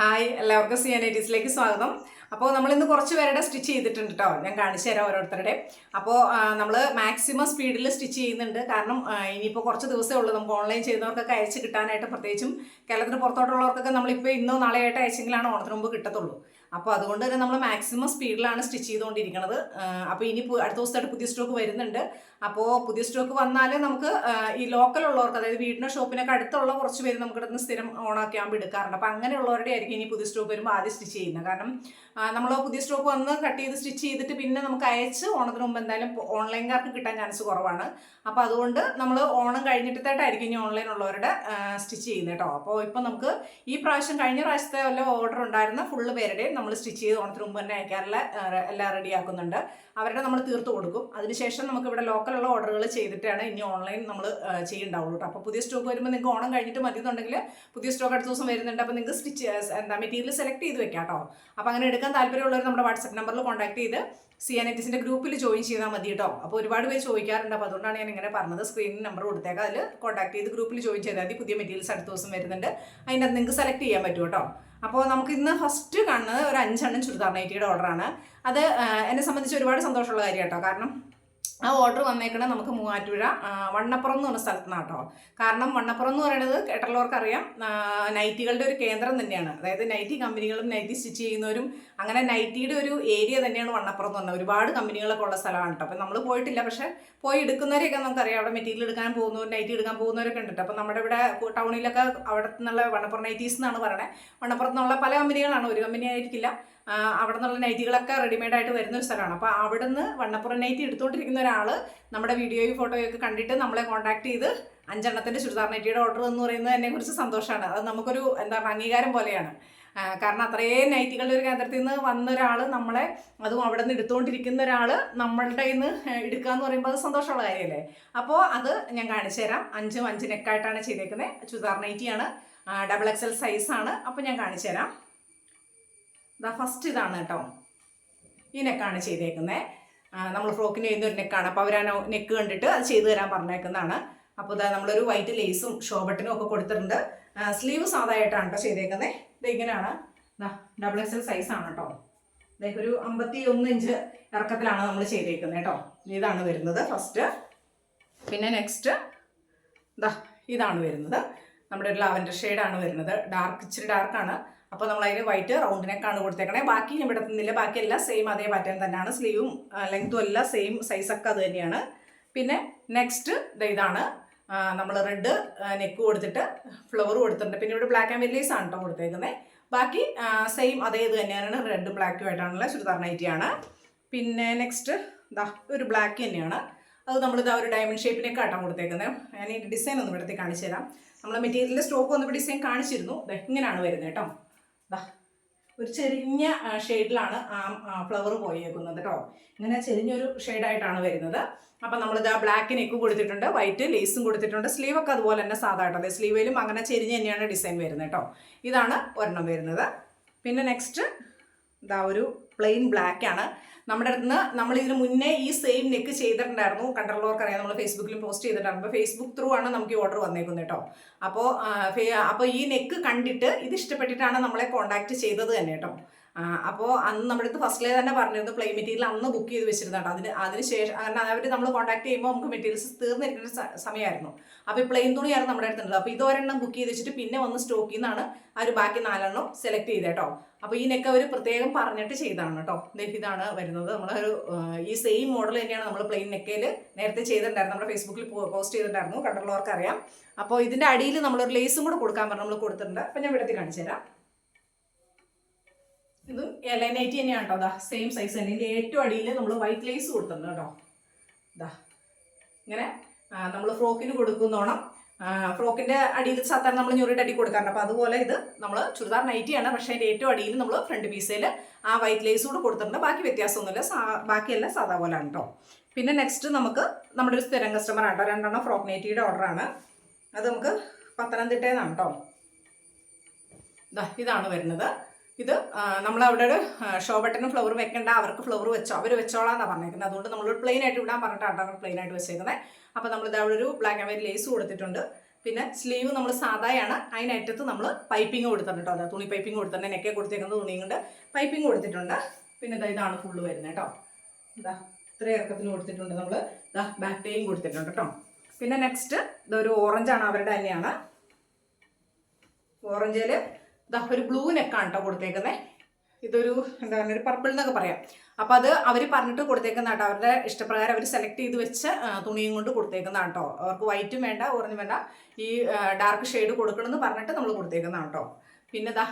Hi, എല്ലാവർക്കും CN80s-ലേക്ക് സ്വാഗതം. അപ്പോൾ നമ്മളിന്ന് കുറച്ച് പേരുടെ സ്റ്റിച്ച് ചെയ്തിട്ടുണ്ട് കേട്ടോ. ഞാൻ കാണിച്ചു തരാം ഓരോരുത്തരുടെ. അപ്പോൾ നമ്മൾ മാക്സിമം സ്പീഡിൽ സ്റ്റിച്ച് ചെയ്യുന്നുണ്ട്. കാരണം ഇനിയിപ്പോൾ കുറച്ച് ദിവസമേ ഉള്ളൂ നമുക്ക് ഓൺലൈൻ ചെയ്യുന്നവർക്കൊക്കെ അയച്ച് കിട്ടാനായിട്ട്. പ്രത്യേകിച്ചും കേരളത്തിന് പുറത്തോട്ടുള്ളവർക്കൊക്കെ നമ്മളിപ്പോൾ ഇന്നോ നാളെയായിട്ട് അയച്ചെങ്കിലാണ് ഓണത്തിന് മുമ്പ് കിട്ടത്തുള്ളൂ. അപ്പോൾ അതുകൊണ്ട് തന്നെ നമ്മൾ മാക്സിമം സ്പീഡിലാണ് സ്റ്റിച്ച് ചെയ്തുകൊണ്ടിരിക്കുന്നത്. അപ്പോൾ ഇനി അടുത്ത ദിവസമായിട്ട് പുതിയ സ്റ്റോക്ക് വരുന്നുണ്ട്. അപ്പോൾ പുതിയ സ്റ്റോക്ക് വന്നാൽ നമുക്ക് ഈ ലോക്കലുള്ളവർക്ക്, അതായത് വീടിൻ്റെ ഷോപ്പിനൊക്കെ അടുത്തുള്ള കുറച്ച് പേര് നമുക്ക് ഇവിടുന്ന് സ്ഥിരം ഓണാക്കിയാകുമ്പോൾ എടുക്കാറുണ്ട്. അപ്പോൾ അങ്ങനെയുള്ളവരുടെ ആയിരിക്കും ഇനി പുതിയ സ്റ്റോക്ക് വരുമ്പോൾ ആദ്യം സ്റ്റിച്ച് ചെയ്യുന്നത്. കാരണം നമ്മൾ പുതിയ സ്റ്റോക്ക് വന്ന് കട്ട് ചെയ്ത് സ്റ്റിച്ച് ചെയ്തിട്ട് പിന്നെ നമുക്ക് അയച്ച് ഓണത്തിന് മുമ്പ് എന്തായാലും ഓൺലൈൻകാർക്ക് കിട്ടാൻ ചാൻസ് കുറവാണ്. അപ്പോൾ അതുകൊണ്ട് നമ്മൾ ഓണം കഴിഞ്ഞിട്ടായിട്ടായിരിക്കും ഇനി ഓൺലൈൻ ഉള്ളവരുടെ സ്റ്റിച്ച് ചെയ്യുന്നത് കേട്ടോ. അപ്പോൾ ഇപ്പം നമുക്ക് ഈ പ്രാവശ്യം കഴിഞ്ഞ പ്രാവശ്യത്തെ വല്ല ഓർഡർ ഉണ്ടായിരുന്ന ഫുള്ള് പേരുടെയും നമ്മൾ സ്റ്റിച്ച് ചെയ്ത് ഓണത്തിന് മുമ്പ് തന്നെ അയക്കാറുള്ള എല്ലാം റെഡിയാക്കുന്നുണ്ട്. അവരുടെ നമ്മൾ തീർത്ത് കൊടുക്കും. അതിനുശേഷം നമുക്ക് ഇവിടെ ലോക്കലുള്ള ഓർഡറുകൾ ചെയ്തിട്ടാണ് ഇനി ഓൺലൈൻ നമ്മൾ ചെയ്യുന്നുണ്ടാവുള്ളൂ കേട്ടോ. അപ്പോൾ പുതിയ സ്റ്റോക്ക് വരുമ്പോൾ നിങ്ങൾക്ക് ഓണം കഴിഞ്ഞിട്ട് മതി എന്നുണ്ടെങ്കിൽ പുതിയ സ്റ്റോക്ക് അടുത്ത ദിവസം വരുന്നുണ്ട്. അപ്പോൾ നിങ്ങൾക്ക് മെറ്റീരിയൽ സെലക്ട് ചെയ്ത് വെക്കാം കേട്ടോ. അപ്പോൾ അങ്ങനെ എടുക്കാൻ താല്പര്യമുള്ളവർ നമ്മുടെ വാട്സപ്പ് നമ്പറിൽ കോൺടാക്ട് ചെയ്ത് CN80s-ന്റെ ഗ്രൂപ്പിൽ ജോയിൻ ചെയ്താൽ മതി കേട്ടോ. അപ്പോൾ ഒരുപാട് പേര് ചോദിക്കാറുണ്ട്. അപ്പോൾ അതുകൊണ്ടാണ് ഞാൻ ഇങ്ങനെ പറഞ്ഞത്. സ്ക്രീനിൽ നമ്പർ കൊടുത്തേക്കാം, അതിൽ കോൺടാക്ട് ചെയ്ത് ഗ്രൂപ്പിൽ ജോയിൻ ചെയ്താൽ മതി. പുതിയ മെറ്റീരിയൽസ് അടുത്ത ദിവസം വരുന്നുണ്ട്. അതിൻ്റെ അത് നിങ്ങൾക്ക് സെലക്ട് ചെയ്യാൻ പറ്റും കേട്ടോ. അപ്പോൾ നമുക്ക് ഇന്ന് ഫസ്റ്റ് കാണുന്നത് ഒരു 5 ചുരിദാർ നൈറ്റിയുടെ ഓർഡറാണ്. അത് എന്നെ സംബന്ധിച്ച് ഒരുപാട് സന്തോഷമുള്ള കാര്യം കേട്ടോ. കാരണം ആ ഓർഡർ വന്നേക്കണത് നമുക്ക് മൂവാറ്റുപുഴ വണ്ണപ്പുറം എന്ന് പറഞ്ഞ സ്ഥലത്ത് നിന്നാണ് കേട്ടോ. കാരണം വണ്ണപ്പുറം എന്ന് പറയുന്നത് കേട്ടുള്ളവർക്കറിയാം, നൈറ്റികളുടെ ഒരു കേന്ദ്രം തന്നെയാണ്. അതായത് നൈറ്റി കമ്പനികളും നൈറ്റി സ്റ്റിച്ച് ചെയ്യുന്നവരും അങ്ങനെ നൈറ്റിയുടെ ഒരു ഏരിയ തന്നെയാണ് വണ്ണപ്പുറം എന്ന് പറഞ്ഞത്. ഒരുപാട് കമ്പനികളൊക്കെ ഉള്ള സ്ഥലമാണ് കേട്ടോ. അപ്പോൾ നമ്മൾ പോയിട്ടില്ല, പക്ഷേ പോയി എടുക്കുന്നവരെയൊക്കെ നമുക്കറിയാം. അവിടെ മെറ്റീരിയൽ എടുക്കാൻ പോകുന്നവർ, നൈറ്റി എടുക്കാൻ പോകുന്നവരൊക്കെ ഉണ്ട്. അപ്പോൾ നമ്മുടെ ഇവിടെ ടൗണിലൊക്കെ അവിടെ നിന്നുള്ള വണ്ണപ്പുറം നൈറ്റീസ് എന്നാണ് പറയുന്നത്. വണ്ണപ്പുറത്ത് നിന്നുള്ള പല കമ്പനികളാണ്, ഒരു കമ്പനി ആയിരിക്കില്ല. അവിടെ നിന്നുള്ള നൈറ്റികളൊക്കെ റെഡിമെയ്ഡായിട്ട് വരുന്ന ഒരു സ്ഥലമാണ്. അപ്പോൾ അവിടെ നിന്ന് വണ്ണപ്പുറം നൈറ്റി എടുത്തുകൊണ്ടിരിക്കുന്ന ഒരാൾ നമ്മുടെ വീഡിയോയും ഫോട്ടോയൊക്കെ കണ്ടിട്ട് നമ്മളെ കോൺടാക്ട് ചെയ്ത് 5 ചുരിദാർ നൈറ്റിയുടെ ഓർഡർ എന്ന് പറയുന്നത് എന്നെക്കുറിച്ച് സന്തോഷമാണ്. അത് നമുക്കൊരു അംഗീകാരം പോലെയാണ്. കാരണം അത്രയും നൈറ്റികളുടെ ഒരു കേന്ദ്രത്തിൽ നിന്ന് വന്ന ഒരാൾ നമ്മളെ, അതും അവിടെ നിന്ന് എടുത്തുകൊണ്ടിരിക്കുന്ന ഒരാൾ നമ്മളുടെ കയ്യിൽ നിന്ന് എടുക്കുക എന്ന് പറയുമ്പോൾ അത് സന്തോഷമുള്ള കാര്യമല്ലേ. അപ്പോൾ അത് ഞാൻ കാണിച്ചു തരാം. 5 നെക്കായിട്ടാണ് ചെയ്തേക്കുന്നത്. ചുരിദാർ നൈറ്റിയാണ്, XXL സൈസാണ്. അപ്പോൾ ഞാൻ കാണിച്ചു തരാം. ഫസ്റ്റ് ഇതാണ് കേട്ടോ. ഈ നെക്കാണ് ചെയ്തേക്കുന്നത്. നമ്മൾ ഫ്രോക്കിന് ചെയ്യുന്നൊരു നെക്കാണ്. അപ്പോൾ അവർ ആ നെക്ക് കണ്ടിട്ട് അത് ചെയ്തു തരാൻ പറഞ്ഞേക്കുന്നതാണ്. അപ്പോൾ ഇതാ നമ്മളൊരു വൈറ്റ് ലേസും ഷോബട്ടിനും ഒക്കെ കൊടുത്തിട്ടുണ്ട്. സ്ലീവ് സാധാരണയായിട്ടാണ് കേട്ടോ ചെയ്തേക്കുന്നത്. ഇത് ഇങ്ങനെയാണ്. XXL സൈസാണ് കേട്ടോ. ഇതൊക്കെ ഒരു 51 ഇഞ്ച് ഇറക്കത്തിലാണ് നമ്മൾ ചെയ്തേക്കുന്നത് കേട്ടോ. ഇതാണ് വരുന്നത് ഫസ്റ്റ്. പിന്നെ നെക്സ്റ്റ് ഇതാണ് വരുന്നത്. നമ്മുടെ ഒരു ലാവൻഡർ ഷെയ്ഡാണ് വരുന്നത്. ഇച്ചിരി ഡാർക്കാണ്. അപ്പോൾ നമ്മൾ അതിന് വൈറ്റ് റൗണ്ട് നെക്കാണ് കൊടുത്തേക്കണേ. ബാക്കി ഞാൻ വിടത്തുന്നില്ല, ബാക്കിയെല്ലാം സെയിം അതേ പാറ്റേൺ തന്നെയാണ്. സ്ലീവും ലെങ്ത്തും എല്ലാം സെയിം സൈസൊക്കെ അത് തന്നെയാണ്. പിന്നെ നെക്സ്റ്റ് ഇതാണ്. നമ്മൾ റെഡ് നെക്ക് കൊടുത്തിട്ട് ഫ്ലവർ കൊടുത്തിട്ടുണ്ട്. പിന്നെ ഇവിടെ ബ്ലാക്ക് ആൻഡ് വൈറ്റ് ആണ് കേട്ടോ കൊടുത്തേക്കുന്നത്. ബാക്കി സെയിം അതേ ഇത് തന്നെയാണ്. റെഡും ബ്ലാക്കും ആയിട്ടാണുള്ള ചുരിദാർ നൈറ്റിയാണ്. പിന്നെ നെക്സ്റ്റ് ഒരു ബ്ലാക്ക് തന്നെയാണ്. അത് നമ്മളിതാ ഒരു ഡയമണ്ട് ഷേപ്പിനൊക്കെ ആയിട്ടാണ് കൊടുത്തേക്കുന്നത്. ഞാൻ ഈ ഡിസൈൻ ഒന്ന് ഇവിടത്തെ കാണിച്ചു തരാം. നമ്മൾ മെറ്റീരിയലിൻ്റെ സ്റ്റോക്ക് വന്നപ്പോൾ ഡിസൈൻ കാണിച്ചിരുന്നു. ഇങ്ങനെയാണ് വരുന്നത് കേട്ടോ. ഒരു ചെരിഞ്ഞ ഷെയ്ഡിലാണ് ആ ഫ്ലവർ പോയേക്കുന്നത് കേട്ടോ. ഇങ്ങനെ ചെരിഞ്ഞൊരു ഷെയ്ഡായിട്ടാണ് വരുന്നത്. അപ്പം നമ്മളിത് ബ്ലാക്ക് നെക്ക് കൊടുത്തിട്ടുണ്ട്, വൈറ്റ് ലേസും കൊടുത്തിട്ടുണ്ട്. സ്ലീവൊക്കെ അതുപോലെ തന്നെ സാധാരണ അതെ സ്ലീവിലും അങ്ങനെ ചെരിഞ്ഞ് തന്നെയാണ് ഡിസൈൻ വരുന്നത് കേട്ടോ. ഇതാണ് ഒരെണ്ണം വരുന്നത്. പിന്നെ നെക്സ്റ്റ് ഒരു പ്ലെയിൻ ബ്ലാക്കാണ്. നമ്മുടെ അടുത്ത് നിന്ന് നമ്മൾ ഇതിന് മുന്നേ ഈ സെയിം നെക്ക് ചെയ്തിട്ടുണ്ടായിരുന്നു. കണ്ടുള്ളവർക്കറിയാം, നമ്മൾ ഫേസ്ബുക്കിലും പോസ്റ്റ് ചെയ്തിട്ടുണ്ടായിരുന്നു. അപ്പോൾ ഫേസ്ബുക്ക് ത്രൂ ആണ് നമുക്ക് ഈ ഓർഡർ വന്നേക്കുന്നത് കേട്ടോ. അപ്പോൾ ഈ നെക്ക് കണ്ടിട്ട് ഇത് ഇഷ്ടപ്പെട്ടിട്ടാണ് നമ്മളെ കോൺടാക്ട് ചെയ്തത് തന്നെ കേട്ടോ. അപ്പോൾ അന്ന് നമ്മുടെ അടുത്ത് ഫസ്റ്റിലേ തന്നെ പറഞ്ഞിരുന്നു പ്ലെയിൻ മെറ്റീരിയൽ അന്ന് ബുക്ക് ചെയ്ത് വെച്ചിരുന്നു കേട്ടോ. അതിന് ശേഷം അങ്ങനെ അവർ നമ്മൾ കോൺടാക്ട് ചെയ്യുമ്പോൾ നമുക്ക് മെറ്റീരിയൽസ് തീർന്നിരിക്കുന്ന സമയമായിരുന്നു. അപ്പോൾ ഈ പ്ലെയിൻ തുണിയായിരുന്നു നമ്മുടെ അടുത്തുള്ളത്. അപ്പോൾ ഇതൊരെണ്ണം ബുക്ക് ചെയ്ത് വെച്ചിട്ട് പിന്നെ വന്ന് സ്റ്റോക്കിൽ നിന്നാണ് ആ ഒരു ബാക്കി 4 സെലക്ട് ചെയ്തത് കേട്ടോ. അപ്പോൾ ഈ നെക്ക് അവർ പ്രത്യേകം പറഞ്ഞിട്ട് ചെയ്തതാണ് കേട്ടോ. ഇതാണ് വരുന്നത്. നമ്മളൊരു ഈ സെയിം മോഡൽ തന്നെയാണ് നമ്മൾ പ്ലെയിൻ നെക്കയിൽ നേരത്തെ ചെയ്തിട്ടുണ്ടായിരുന്നു. നമ്മുടെ ഫേസ്ബുക്കിൽ പോസ്റ്റ് ചെയ്തിട്ടുണ്ടായിരുന്നു, കണ്ടുള്ളവർക്ക് അറിയാം. അപ്പോൾ ഇതിൻ്റെ അടിയിൽ നമ്മളൊരു ലേസും കൂടെ കൊടുക്കാൻ പറഞ്ഞ് നമ്മൾ കൊടുത്തിട്ടുണ്ട്. അപ്പോൾ ഞാൻ ഇവിടത്തെ കാണിച്ചു തരാം. ഇതും ലൈൻ നൈറ്റി തന്നെയാണ് കേട്ടോ. സെയിം സൈസ് തന്നെ. ഇതിൻ്റെ ഏറ്റവും അടിയിൽ നമ്മൾ വൈറ്റ് ലേസ് കൊടുത്തിട്ടുണ്ട് കേട്ടോ. ഇങ്ങനെ നമ്മൾ ഫ്രോക്കിന് കൊടുക്കുന്നോണം. ഫ്രോക്കിൻ്റെ അടിയിൽ സാധാരണ നമ്മൾ ഞൊറിയുടെ അടി കൊടുക്കാറുണ്ട്. അപ്പോൾ അതുപോലെ ഇത് നമ്മൾ ചുരിദാർ നൈറ്റിയാണ്, പക്ഷേ അതിൻ്റെ ഏറ്റവും അടിയിൽ നമ്മൾ ഫ്രണ്ട് പീസയിൽ ആ വൈറ്റ് ലേസ് കൂടെ കൊടുത്തിട്ടുണ്ട്. ബാക്കി വ്യത്യാസമൊന്നുമില്ല, ബാക്കിയെല്ലാം സാധാ പോലെയാണ് കേട്ടോ. പിന്നെ നെക്സ്റ്റ് നമുക്ക് നമ്മുടെ ഒരു സ്ഥിരം കസ്റ്റമർ ആണ് കേട്ടോ. 2 ഫ്രോക്ക് നൈറ്റിയുടെ ഓർഡറാണ്. അത് നമുക്ക് പത്തനംതിട്ടയിൽ നിന്നാണ് കേട്ടോ. ഇതാണ് വരുന്നത്. ഇത് നമ്മളവിടെ ഒരു ഷോ ബട്ടനും ഫ്ലവർ വെക്കേണ്ട, അവർക്ക് ഫ്ലവർ അവർ വെച്ചോളാന്നാണ് പറഞ്ഞേക്കുന്നത്. അതുകൊണ്ട് നമ്മൾ പ്ലെയിൻ ആയിട്ട് വിടാൻ പറഞ്ഞിട്ടാണ് പ്ലെയിൻ ആയിട്ട് വെച്ചേക്കുന്നത്. അപ്പോൾ നമ്മളിത് അവിടെ ഒരു ബ്ലാക്ക് ആൻഡ് വൈറ്റ് ലേസ് കൊടുത്തിട്ടുണ്ട്. പിന്നെ സ്ലീവ് നമ്മൾ സാധായാണ്, അതിനറ്റത്ത് നമ്മൾ പൈപ്പിംഗ് കൊടുത്തിട്ടുണ്ട് കേട്ടോ. അതാ തുണി പൈപ്പിംഗ് കൊടുത്തിട്ടുണ്ട്, നെക്കെ കൊടുത്തേക്കുന്നത് തുണിയും കൊണ്ട് പൈപ്പിംഗ് കൊടുത്തിട്ടുണ്ട്. പിന്നെ ഇതാണ് ഫുള്ള് വരുന്നത് കേട്ടോ. ഇതാ ഇത്രയും ഇറക്കത്തിന് കൊടുത്തിട്ടുണ്ട് നമ്മൾ. ഇതാ ബാക്ക് ടൈയും കൊടുത്തിട്ടുണ്ട് കേട്ടോ. പിന്നെ നെക്സ്റ്റ് ഇതൊരു ഓറഞ്ചാണ്, അവരുടെ തന്നെയാണ്. ഓറഞ്ചിൽ ഇതാ ഒരു ബ്ലൂ നെക്കാണ് കേട്ടോ കൊടുത്തേക്കുന്നത്. ഇതൊരു എന്താ പറയുക, ഒരു പർപ്പിൾ എന്നൊക്കെ പറയാം. അപ്പോൾ അത് അവർ പറഞ്ഞിട്ട് കൊടുത്തേക്കുന്ന കേട്ടോ. അവരുടെ ഇഷ്ടപ്രകാരം അവർ സെലക്ട് ചെയ്ത് വെച്ച തുണിയും കൊണ്ട് കൊടുത്തേക്കുന്നതാണ് കേട്ടോ. അവർക്ക് വൈറ്റും വേണ്ട ഓറഞ്ചും വേണ്ട, ഈ ഡാർക്ക് ഷെയ്ഡ് കൊടുക്കണമെന്ന് പറഞ്ഞിട്ട് നമ്മൾ കൊടുത്തേക്കുന്നതാണ് കേട്ടോ. പിന്നെ ഇതാ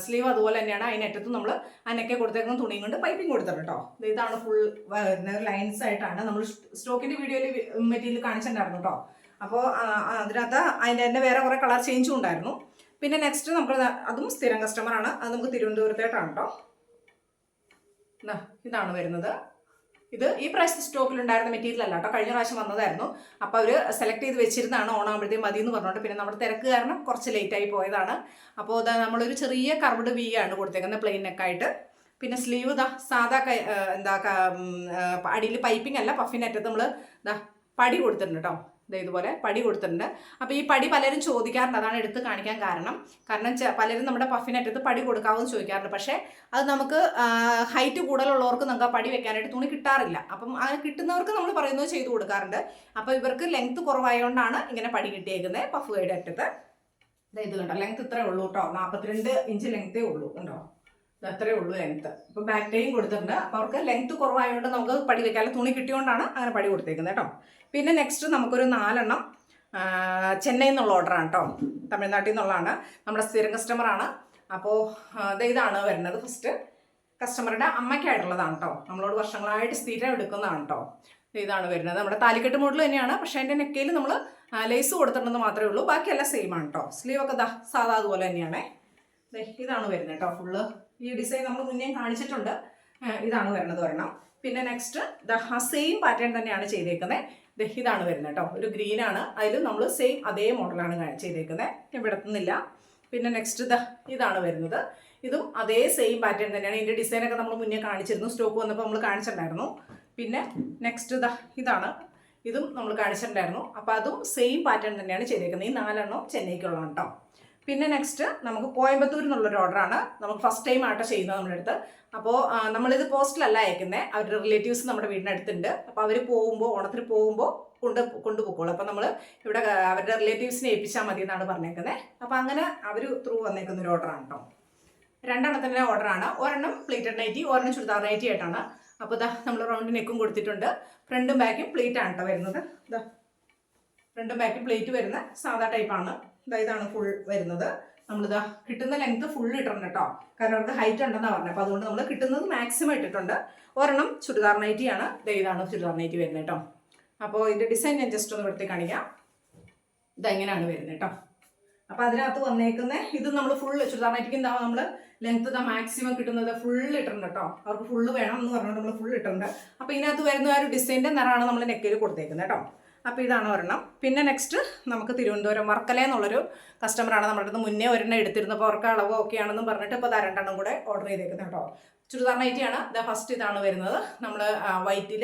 സ്ലീവ് അതുപോലെ തന്നെയാണ്, അതിനറ്റത്തും നമ്മൾ അതിനൊക്കെ കൊടുത്തേക്കുന്ന തുണിയും കൊണ്ട് പൈപ്പിംഗ് കൊടുത്തിട്ടുണ്ട് കേട്ടോ. ഇതാണ് ഫുൾ വരുന്നത്, ലൈൻസ് ആയിട്ടാണ്. നമ്മൾ സ്റ്റോക്കിൻ്റെ വീഡിയോയിൽ മെറ്റീരിയൽ കാണിച്ചിട്ടുണ്ടായിരുന്നു കേട്ടോ. അപ്പോൾ അതിനകത്ത് അതിൻ്റെ തന്നെ വേറെ കുറേ കളർ ചേഞ്ചും ഉണ്ടായിരുന്നു. പിന്നെ നെക്സ്റ്റ് നമുക്ക് അതും സ്ഥിരം കസ്റ്റമറാണ്, അത് നമുക്ക് തിരുവനന്തപുരത്തായിട്ടാണ് കേട്ടോ. ഇതാണ് വരുന്നത്. ഇത് ഈ പ്രാവശ്യത്തെ സ്റ്റോക്കിലുണ്ടായിരുന്ന മെറ്റീരിയൽ അല്ല കേട്ടോ, കഴിഞ്ഞ പ്രാവശ്യം വന്നതായിരുന്നു. അപ്പോൾ അവർ സെലക്ട് ചെയ്ത് വെച്ചിരുന്നതാണ് ഓണാകുമ്പോഴത്തേക്കും മതി എന്ന് പറഞ്ഞുകൊണ്ട്. പിന്നെ നമ്മുടെ തിരക്ക് കാരണം കുറച്ച് ലേറ്റായി പോയതാണ്. അപ്പോൾ നമ്മളൊരു ചെറിയ കർവ്ഡ് വി ആണ് കൊടുത്തേക്കുന്നത്, പ്ലെയിൻ നെക്കായിട്ട്. പിന്നെ സ്ലീവ് സാധാ അടിയിൽ പൈപ്പിംഗ് അല്ല, പഫിനറ്റത്ത് നമ്മൾ പടി കൊടുത്തിട്ടുണ്ട് കേട്ടോ. ഇതുപോലെ പടി കൊടുത്തിട്ടുണ്ട്. അപ്പോൾ ഈ പടി പലരും ചോദിക്കാറുണ്ട്, അതാണ് എടുത്ത് കാണിക്കാൻ കാരണം പലരും നമ്മുടെ പഫിനറ്റത്ത് പടി കൊടുക്കാമെന്ന് ചോദിക്കാറുണ്ട്. പക്ഷേ അത് നമുക്ക് ഹൈറ്റ് കൂടുതലുള്ളവർക്ക് നമുക്ക് ആ പടി വെക്കാനായിട്ട് തുണി കിട്ടാറില്ല. അപ്പം അങ്ങനെ കിട്ടുന്നവർക്ക് നമ്മൾ പറയുന്നത് ചെയ്ത് കൊടുക്കാറുണ്ട്. അപ്പോൾ ഇവർക്ക് ലെങ്ത്ത് കുറവായതുകൊണ്ടാണ് ഇങ്ങനെ പടി കിട്ടിയേക്കുന്നത് പഫ് ഗൈഡ് അറ്റത്ത്. ഇത് കണ്ടോ, ലെങ്ത്ത് ഇത്രേ ഉള്ളൂ കേട്ടോ, 42 ഇഞ്ച് ലെങ്ത്തേ ഉള്ളൂ കണ്ടോ, ഇത് അത്രേ ഉള്ളൂ ലെങ്ത്ത്. ഇപ്പോൾ ബാക്ക് ടൈം കൊടുത്തിട്ടുണ്ട്. അപ്പോൾ അവർക്ക് ലെങ്ത്ത് കുറവായതുകൊണ്ട് നമുക്ക് പടി വെക്കാനുള്ള തുണി കിട്ടിയോണ്ടാണ് അങ്ങനെ പടി കൊടുത്തേക്കുന്നത് കേട്ടോ. പിന്നെ നെക്സ്റ്റ് നമുക്കൊരു 4 എണ്ണം ചെന്നൈയിൽ നിന്നുള്ള ഓർഡറാണ് കേട്ടോ, തമിഴ്നാട്ടിൽ നിന്നുള്ളതാണ്. നമ്മുടെ സ്ഥിരം കസ്റ്റമറാണ്. അപ്പോൾ ഇതാണ് വരുന്നത്. ഫസ്റ്റ് കസ്റ്റമറുടെ അമ്മയ്ക്കായിട്ടുള്ളതാണ് കേട്ടോ, നമ്മളോട് വർഷങ്ങളായിട്ട് സ്ഥിരം എടുക്കുന്നതാണ് കേട്ടോ. ഇതാണ് വരുന്നത്, നമ്മുടെ താലിക്കെട്ട് മോഡൽ തന്നെയാണ്. പക്ഷേ അതിൻ്റെ നെക്കയിൽ നമ്മൾ ലേസ് കൊടുത്തിട്ടുണ്ടെന്ന് മാത്രമേ ഉള്ളൂ, ബാക്കിയെല്ലാം സെയിം ആണ് കേട്ടോ. സ്ലീവൊക്കെ സാധാ അതുപോലെ തന്നെയാണേ. ഇതാണ് വരുന്നത് കേട്ടോ ഫുള്ള്. ഈ ഡിസൈൻ നമ്മൾ മുന്നേ കാണിച്ചിട്ടുണ്ട്. ഇതാണ് വരുന്നത് ഒരെണ്ണം. പിന്നെ നെക്സ്റ്റ് ആ സെയിം പാറ്റേൺ തന്നെയാണ് ചെയ്തേക്കുന്നത്. ഇതാണ് വരുന്നത് കേട്ടോ, ഒരു ഗ്രീനാണ്. അതിൽ നമ്മൾ സെയിം അതേ മോഡലാണ് ചെയ്തേക്കുന്നത്, ഞാൻ വിടത്തുന്നില്ല. പിന്നെ നെക്സ്റ്റ് ഇതാണ് വരുന്നത്. ഇതും അതേ സെയിം പാറ്റേൺ തന്നെയാണ്. ഇതിൻ്റെ ഡിസൈനൊക്കെ നമ്മൾ മുന്നേ കാണിച്ചിരുന്നു, സ്റ്റോക്ക് വന്നപ്പോൾ നമ്മൾ കാണിച്ചിട്ടുണ്ടായിരുന്നു. പിന്നെ നെക്സ്റ്റ് ഇതാണ്, ഇതും നമ്മൾ കാണിച്ചിട്ടുണ്ടായിരുന്നു. അപ്പോൾ അതും സെയിം പാറ്റേൺ തന്നെയാണ് ചെയ്തേക്കുന്നത്. ഈ 4 എണ്ണം ചെന്നൈക്കുള്ളതാണ് കേട്ടോ. പിന്നെ നെക്സ്റ്റ് നമുക്ക് കോയമ്പത്തൂരിൽ നിന്നുള്ളൊരു ഓർഡറാണ്. നമുക്ക് ഫസ്റ്റ് ടൈം ആട്ടോ ചെയ്യുന്നത് നമ്മുടെ അടുത്ത്. അപ്പോൾ നമ്മളിത് പോസ്റ്റിലല്ല അയക്കുന്നത്, അവരുടെ റിലേറ്റീവ്സ് നമ്മുടെ വീടിനടുത്തുണ്ട്. അപ്പോൾ അവർ പോകുമ്പോൾ ഓണത്തിന് പോകുമ്പോൾ കൊണ്ടുപോയിക്കോളും. അപ്പോൾ നമ്മൾ ഇവിടെ അവരുടെ റിലേറ്റീവ്സിനെ ഏൽപ്പിച്ചാൽ മതി എന്നാണ് പറഞ്ഞേക്കുന്നത്. അപ്പോൾ അങ്ങനെ അവർ ത്രൂ വന്നേക്കുന്ന ഒരു ഓർഡറാണ് കേട്ടോ. 2 എണ്ണത്തിൻ്റെ ഓർഡറാണ്. ഒരെണ്ണം പ്ലേറ്റഡ് നൈറ്റി, ഒരെണ്ണം ചുരിദാർ നൈറ്റി ആയിട്ടാണ്. അപ്പോൾ നമ്മൾ റൗണ്ട് നെക്കും കൊടുത്തിട്ടുണ്ട്. ഫ്രണ്ടും ബാക്കും പ്ലേറ്റ് ആണ് കേട്ടോ വരുന്നത്. ഫ്രണ്ടും ബാക്കും പ്ലേറ്റ് വരുന്ന സാധാ ടൈപ്പാണ്. ഇതാണ് ഫുൾ വരുന്നത്. നമ്മളിതാ കിട്ടുന്ന ലെങ്ത്ത് ഫുൾ ഇട്ടിട്ടുണ്ട് കേട്ടോ, കാരണം അവർക്ക് ഹൈറ്റ് ഉണ്ടെന്നാണ് പറഞ്ഞത്. അപ്പോൾ അതുകൊണ്ട് നമ്മൾ കിട്ടുന്നത് മാക്സിമം ഇട്ടിട്ടുണ്ട്. ഒരെണ്ണം ചുരിദാർ നൈറ്റിയാണ്. ഇതാണ് ചുരിദാർ നൈറ്റി വരുന്നത് കേട്ടോ. അപ്പോൾ ഇതിൻ്റെ ഡിസൈൻ ഞാൻ ജസ്റ്റ് ഒന്ന് എടുത്ത് കാണിക്കാം. ഇതെങ്ങനെയാണ് വരുന്നത് കേട്ടോ. അപ്പോൾ അതിനകത്ത് വന്നേക്കുന്ന ഇത് നമ്മൾ ഫുൾ ചുരിദാർ നൈറ്റിക്ക് എന്താ നമ്മൾ ലെങ്ത്ത് മാക്സിമം കിട്ടുന്നത് ഫുൾ ഇട്ടിട്ടുണ്ട് കേട്ടോ. അവർക്ക് ഫുള്ള് വേണം എന്ന് പറഞ്ഞുകൊണ്ട് നമ്മൾ ഫുൾ ഇട്ടിട്ടുണ്ട്. അപ്പോൾ ഇതിനകത്ത് വരുന്ന ആ ഒരു ഡിസൈൻ്റെ നിറമാണ് നമ്മൾ നെക്കിൽ കൊടുത്തേക്കുന്നത് കേട്ടോ. അപ്പോൾ ഇതാണ് ഒരെണ്ണം. പിന്നെ നെക്സ്റ്റ് നമുക്ക് തിരുവനന്തപുരം വർക്കല എന്നുള്ളൊരു കസ്റ്റമറാണ് നമ്മുടെ അടുത്ത് മുന്നേ ഒരെണ്ണം എടുത്തിരുന്നപ്പോൾ അവർക്ക് അളവ് ഓക്കെ ആണെന്നും പറഞ്ഞിട്ട് ഇപ്പോൾ 2 എണ്ണം കൂടെ ഓർഡർ ചെയ്തേക്കുന്നത് കേട്ടോ. ചുരിദാർ നൈറ്റിയാണ്. ഫസ്റ്റ് ഇതാണ് വരുന്നത്. നമ്മൾ വൈറ്റിൽ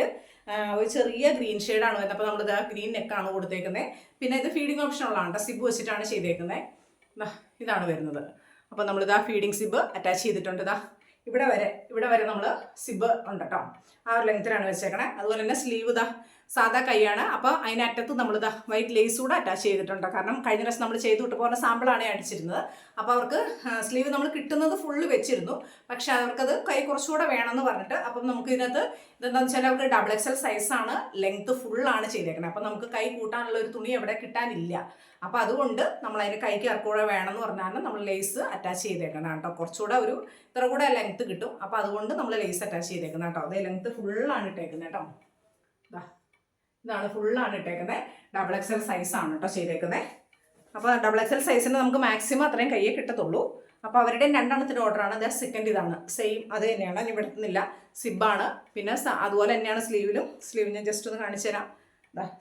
ഒരു ചെറിയ ഗ്രീൻ ഷെയ്ഡാണ് വരുന്നത്. അപ്പോൾ നമ്മൾ ഗ്രീൻ നെക്കാണ് കൊടുത്തേക്കുന്നത്. പിന്നെ ഇത് ഫീഡിങ് ഓപ്ഷനുള്ളതാണ് കേട്ടോ, സിബ് വെച്ചിട്ടാണ് ചെയ്തേക്കുന്നത്. ഇതാണ് വരുന്നത്. അപ്പോൾ നമ്മളിതാ ഫീഡിങ് സിബ് അറ്റാച്ച് ചെയ്തിട്ടുണ്ട്. ഇവിടെ വരെ നമ്മൾ സിബ് ഉണ്ട് കേട്ടോ. ആ ഒരു ലെങ്ത്തിലാണ് വെച്ചേക്കണേ. അതുപോലെ തന്നെ സ്ലീവ് സാധാ കൈയാണ്. അപ്പോൾ അതിനറ്റത്ത് നമ്മൾ വൈറ്റ് ലേസ് കൂടെ അറ്റാച്ച് ചെയ്തിട്ടുണ്ട്. കാരണം കഴിഞ്ഞ പ്രാവശ്യം നമ്മൾ ചെയ്ത് വിട്ട് പോകുന്ന സാമ്പിളാണ് അടിച്ചിരുന്നത്. അപ്പോൾ അവർക്ക് സ്ലീവ് നമ്മൾ കിട്ടുന്നത് ഫുള്ള് വെച്ചിരുന്നു. പക്ഷേ അവർക്കത് കൈ കുറച്ചുകൂടെ വേണമെന്ന് പറഞ്ഞിട്ട് അപ്പം നമുക്ക് ഇതിനകത്ത് ഇതെന്താണെന്ന് വെച്ചാൽ അവർക്ക് XXL സൈസാണ്, ലെങ്ത്ത് ഫുള്ളാണ് ചെയ്തേക്കുന്നത്. അപ്പോൾ നമുക്ക് കൈ കൂട്ടാനുള്ള ഒരു തുണി എവിടെ കിട്ടാനില്ല. അപ്പോൾ അതുകൊണ്ട് നമ്മൾ അതിന് കൈക്ക് ഇറക്കൂടെ വേണമെന്ന് പറഞ്ഞാൽ നമ്മൾ ലേസ് അറ്റാച്ച് ചെയ്തേക്കണം കേട്ടോ. കുറച്ചുകൂടെ ഒരു ഇത്ര കൂടെ ലെങ്ത്ത് കിട്ടും. അപ്പോൾ അതുകൊണ്ട് നമ്മൾ ലേസ് അറ്റാച്ച് ചെയ്തേക്കുന്നത് കേട്ടോ. അതേ ലെങ്ത്ത് ഫുള്ളാണ് ഇട്ടേക്കുന്നത് കേട്ടോ. ഇതാണ് ഫുള്ളാണ് ഇട്ടേക്കുന്നത്. XXL സൈസാണ് കേട്ടോ ചെയ്തേക്കുന്നത്. അപ്പോൾ XXL സൈസിന് നമുക്ക് മാക്സിമം അത്രയും കയ്യെ കിട്ടത്തുള്ളൂ. അപ്പോൾ അവരുടെ 2 എണ്ണത്തിൻ്റെ ഓർഡറാണ്. അത് സെക്കൻഡ് ഇതാണ് സെയിം അത് തന്നെയാണ്, ഞാൻ വിടുന്നില്ല. സിബാണ്. പിന്നെ അതുപോലെ തന്നെയാണ് സ്ലീവ് ഞാൻ ജസ്റ്റ് ഒന്ന് കാണിച്ചു തരാം.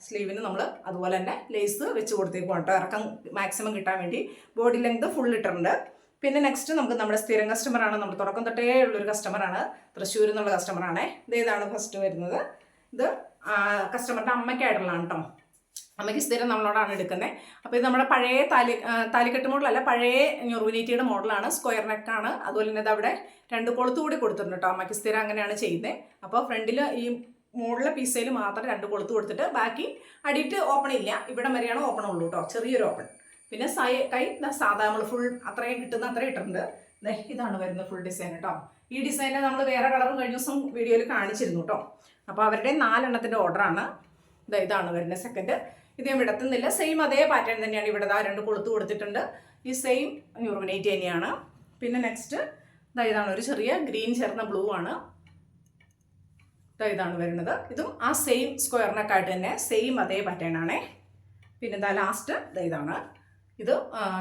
സ്ലീവിന് നമ്മൾ അതുപോലെ തന്നെ ലേസ് വെച്ച് കൊടുത്തേക്കും കേട്ടോ, ഇറക്കം മാക്സിമം കിട്ടാൻ വേണ്ടി. ബോഡി ലെങ്ത് ഫുൾ ഇട്ടിട്ടുണ്ട്. പിന്നെ നെക്സ്റ്റ് നമുക്ക് നമ്മുടെ സ്ഥിരം കസ്റ്റമറാണ്, നമ്മൾ തുടക്കം തൊട്ടേ ഉള്ളൊരു കസ്റ്റമറാണ്, തൃശ്ശൂരിൽ നിന്നുള്ള കസ്റ്റമറാണേ. ഇതാണ് ഫസ്റ്റ് വരുന്നത്. ഇത് കസ്റ്റമറുടെ അമ്മയ്ക്കായിട്ടുള്ളതാണ് കേട്ടോ. അമ്മയ്ക്ക് സ്ഥിരം നമ്മളോടാണ് എടുക്കുന്നത്. അപ്പോൾ ഇത് നമ്മുടെ പഴയ താലിക്കെട്ട് മോഡലല്ല, പഴയ ഞൊറുവിനീറ്റിയുടെ മോഡലാണ്. സ്ക്വയർ നെക്കാണ്. അതുപോലെ തന്നെ ഇത് അവിടെ 2 കൊളുത്ത് കൂടി കൊടുത്തിട്ടുണ്ട് കേട്ടോ. അമ്മയ്ക്ക് സ്ഥിരം അങ്ങനെയാണ് ചെയ്യുന്നത്. അപ്പോൾ ഫ്രണ്ടിൽ ഈ മുകളിലെ പീസയിൽ മാത്രം 2 കൊളുത്ത് കൊടുത്തിട്ട് ബാക്കി അടിയിട്ട് ഓപ്പൺ ഇല്ല, ഇവിടെ വരെയാണ് ഓപ്പൺ ഉള്ളൂ കേട്ടോ, ചെറിയൊരു ഓപ്പൺ. പിന്നെ കൈ സാധാ നമ്മൾ ഫുൾ അത്രയും കിട്ടുന്ന അത്രയും ഇട്ടിട്ടുണ്ട്. ഇതാണ് വരുന്നത് ഫുൾ ഡിസൈൻ കേട്ടോ. ഈ ഡിസൈനെ നമ്മൾ വേറെ കളറും കഴിഞ്ഞ ദിവസം വീഡിയോയിൽ കാണിച്ചിരുന്നു കേട്ടോ. അപ്പോൾ അവരുടെ 4 എണ്ണത്തിൻ്റെ ഓർഡറാണ്. ഇതാണ് വരുന്നത് സെക്കൻഡ്. ഇത് ഞാൻ വിടത്തുന്നില്ല, സെയിം അതേ പാറ്റേൺ തന്നെയാണ്. ഇവിടെ 2 കൊളുത്ത് കൊടുത്തിട്ടുണ്ട്. ഈ സെയിം ഞൊറുവിനേറ്റ് തന്നെയാണ്. പിന്നെ നെക്സ്റ്റ് ഇതാണ് ഒരു ചെറിയ ഗ്രീൻ ചേർന്ന ബ്ലൂ ആണ്. ഇതാണ് വരുന്നത്. ഇതും ആ സെയിം സ്ക്വയറിനൊക്കെ ആയിട്ട് തന്നെ സെയിം അതേ പാറ്റേൺ ആണേ. പിന്നെ ലാസ്റ്റ് ഇതാണ്. ഇത്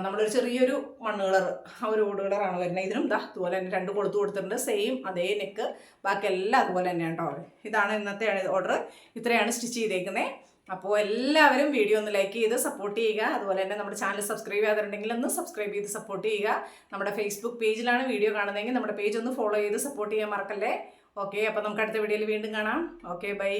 നമ്മളൊരു ചെറിയൊരു മണ്ണ് കളർ, ആ ഒരു ഓട് കളറാണ് വരുന്നത്. ഇതിനും അതുപോലെ തന്നെ 2 കൊളുത്ത് കൊടുത്തിട്ടുണ്ട്. സെയിം അതേ നെക്ക്, ബാക്കി എല്ലാം അതുപോലെ തന്നെയാണ് കേട്ടോ. ഇതാണ് ഇന്നത്തെ ഓർഡർ. ഇത്രയാണ് സ്റ്റിച്ച് ചെയ്തേക്കുന്നത്. അപ്പോൾ എല്ലാവരും വീഡിയോ ഒന്ന് ലൈക്ക് ചെയ്ത് സപ്പോർട്ട് ചെയ്യുക. അതുപോലെ തന്നെ നമ്മുടെ ചാനൽ സബ്സ്ക്രൈബ് ചെയ്യാതിട്ടുണ്ടെങ്കിൽ ഒന്ന് സബ്സ്ക്രൈബ് ചെയ്ത് സപ്പോർട്ട് ചെയ്യുക. നമ്മുടെ ഫേസ്ബുക്ക് പേജിലാണ് വീഡിയോ കാണുന്നതെങ്കിൽ നമ്മുടെ പേജ് ഒന്ന് ഫോളോ ചെയ്ത് സപ്പോർട്ട് ചെയ്യാൻ മറക്കല്ലേ. ഓക്കെ, അപ്പോൾ നമുക്ക് അടുത്ത വീഡിയോയിൽ വീണ്ടും കാണാം. Okay, by.